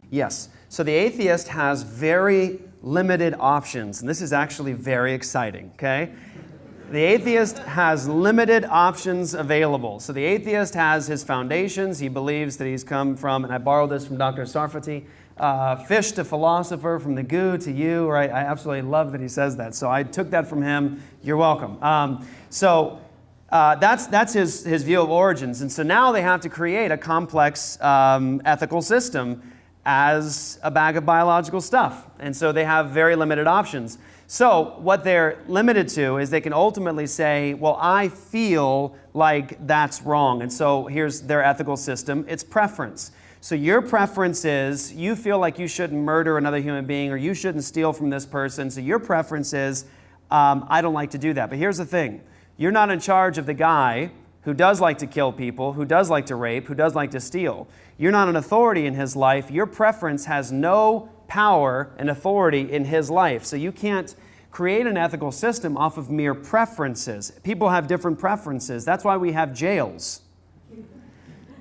Yes. So the atheist has very limited options, and this is actually very exciting, okay? The atheist has limited options available. So the atheist has his foundations. He believes that he's come from, and I borrowed this from Dr. Sarfati, fish to philosopher, from the goo to you, right? I absolutely love that he says that. So I took that from him. You're welcome. That's his view of origins. And so now they have to create a complex ethical system as a bag of biological stuff. And so they have very limited options. So what they're limited to is they can ultimately say, well, I feel like that's wrong. And so here's their ethical system. It's preference. So your preference is you feel like you shouldn't murder another human being or you shouldn't steal from this person. So your preference is, I don't like to do that. But here's the thing. You're not in charge of the guy who does like to kill people, who does like to rape, who does like to steal. You're not an authority in his life. Your preference has no power and authority in his life. So you can't create an ethical system off of mere preferences. People have different preferences. That's why we have jails.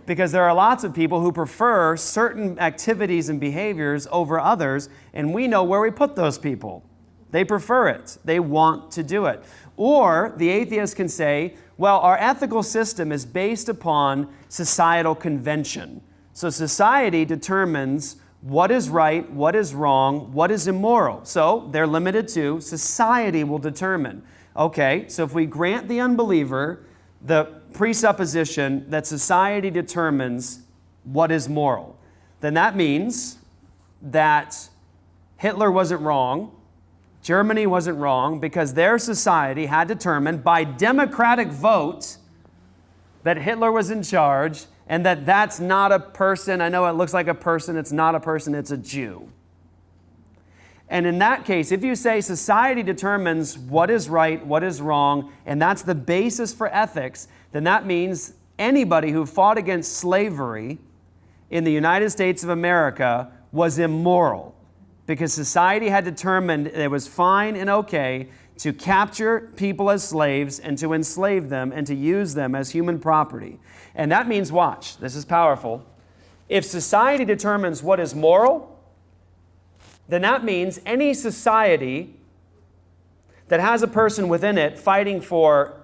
Because there are lots of people who prefer certain activities and behaviors over others, and we know where we put those people. They prefer it. They want to do it. Or the atheist can say, well, our ethical system is based upon societal convention. So society determines what is right, what is wrong, what is immoral. So they're limited to society will determine. Okay, so if we grant the unbeliever the presupposition that society determines what is moral, then that means that Hitler wasn't wrong, Germany wasn't wrong, because their society had determined by democratic vote that Hitler was in charge and that that's not a person. I know it looks like a person. It's not a person. It's a Jew. And in that case, if you say society determines what is right, what is wrong, and that's the basis for ethics, then that means anybody who fought against slavery in the United States of America was immoral, because society had determined it was fine and okay to capture people as slaves and to enslave them and to use them as human property. And that means, watch, this is powerful. If society determines what is moral, then that means any society that has a person within it fighting for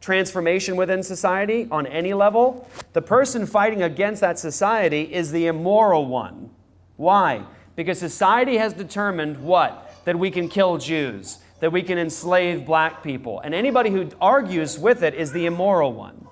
transformation within society on any level, the person fighting against that society is the immoral one. Why? Because society has determined what? That we can kill Jews, that we can enslave black people. And anybody who argues with it is the immoral one.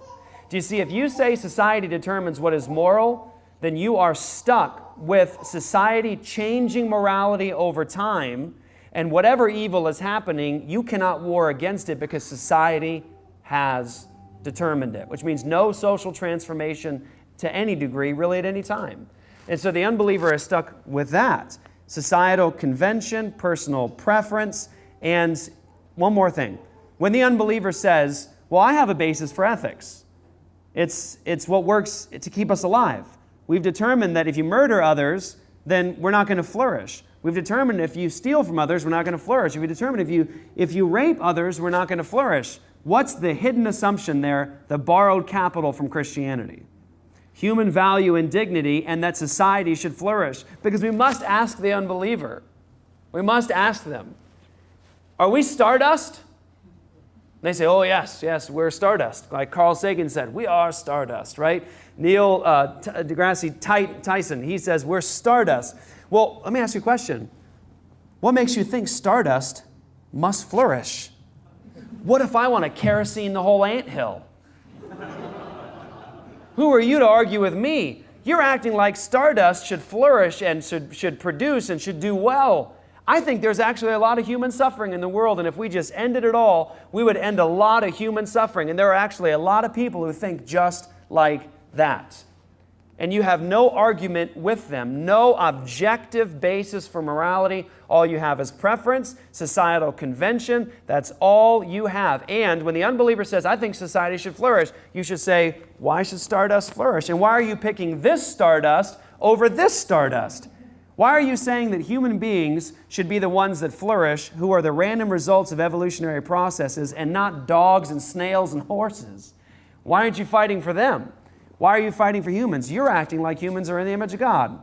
Do you see, if you say society determines what is moral, then you are stuck with society changing morality over time, and whatever evil is happening, you cannot war against it because society has determined it, which means no social transformation to any degree, really at any time. And so the unbeliever is stuck with that. Societal convention, personal preference, and one more thing. When the unbeliever says, well, I have a basis for ethics. It's what works to keep us alive. We've determined that if you murder others, then we're not going to flourish. We've determined if you steal from others, we're not going to flourish. We've determined if you rape others, we're not going to flourish. What's the hidden assumption there? The borrowed capital from Christianity. Human value and dignity, and that society should flourish. Because we must ask the unbeliever. We must ask them, are we stardust? They say, oh, yes, we're stardust. Like Carl Sagan said, we are stardust, right? Neil deGrasse Tyson, he says, we're stardust. Well, let me ask you a question. What makes you think stardust must flourish? What if I want to kerosene the whole anthill? Who are you to argue with me? You're acting like stardust should flourish and should produce and should do well. I think there's actually a lot of human suffering in the world, and if we just ended it all, we would end a lot of human suffering. And there are actually a lot of people who think just like that. And you have no argument with them, no objective basis for morality. All you have is preference, societal convention. That's all you have. And when the unbeliever says, I think society should flourish, you should say, why should stardust flourish? And why are you picking this stardust over this stardust? Why are you saying that human beings should be the ones that flourish, who are the random results of evolutionary processes, and not dogs and snails and horses? Why aren't you fighting for them? Why are you fighting for humans? You're acting like humans are in the image of God.